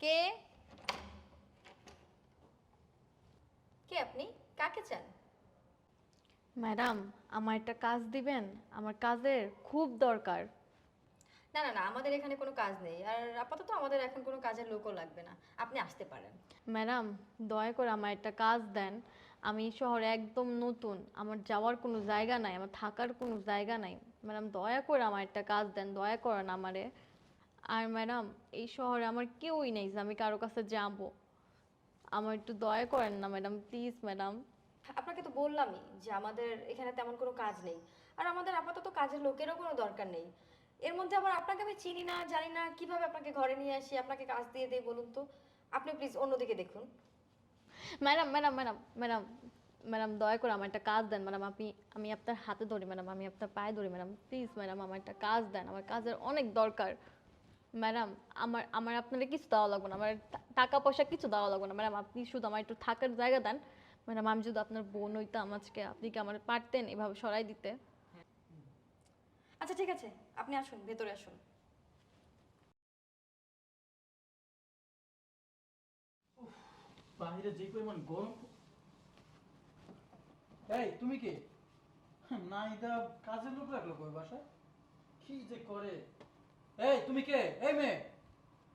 কে কে আপনি? কাকে চান? ম্যাডাম, আমার একটা কাজ দিবেন? আমার কাজের খুব দরকার। না না না, আমাদের এখানে কোনো কাজ নেই, আর আপাতত আমাদের এখন কোনো কাজের লোকও লাগবে না। আপনি আসতে পারেন। ম্যাডাম, দয়া করে আমার একটা কাজ দেন। আমি শহরে একদম নতুন, আমার যাওয়ার কোনো জায়গা নাই, আমার থাকার কোনো জায়গা নাই। ম্যাডাম, দয়া করে আমার একটা কাজ দেন, দয়া করেন আমারে। আর ম্যাডাম, এই শহরে আমার কেউই নেই যে আমি কারো কাছে যাব। আমার একটু দয়া করেন না ম্যাডাম, প্লিজ ম্যাডাম। আপনাকে তো বললামই যে আমাদের এখানে তেমন কোনো কাজ নেই, আর আমাদের আপাতত কাজের লোকেরও কোনো দরকার নেই। এর মধ্যে আবার আপনাকে আমি চিনি না জানি না, কিভাবে আপনাকে ঘরে নিয়ে আসি, আপনাকে কাজ দিয়ে দেই বলুন তো? আপনি প্লিজ অন্যদিকে দেখুন। Madam madam madam madam madam, দয়া করে আমার একটা কাজ দেন ম্যাডাম। আমি আপনার হাতে ধরি ম্যাডাম, আমি আপনার পায়ে ধরি ম্যাডাম, প্লিজ ম্যাডাম আমার একটা কাজ দেন, আমার কাজের অনেক দরকার। ম্যাডাম, আমার আমার আপনারা কিছু দেওয়া লাগবে না, আমার টাকা পয়সা কিছু দেওয়া লাগবে না ম্যাডাম। আপনি শুধু আমার একটু থাকার জায়গা দেন ম্যাডাম। আমি যদি আপনার বোন হইতাম আজকে, আপনি কি আমার পারতেন এভাবে সরাই দিতে? আচ্ছা ঠিক আছে, আপনি আসুন, ভেতরে আসুন। বাইরে যে পরিমাণ গরম। এই তুমি কে? না এটা কাজের লোক রাখলো কই বাসায়? কি যে করে। এই তুমি কে? এই মেয়ে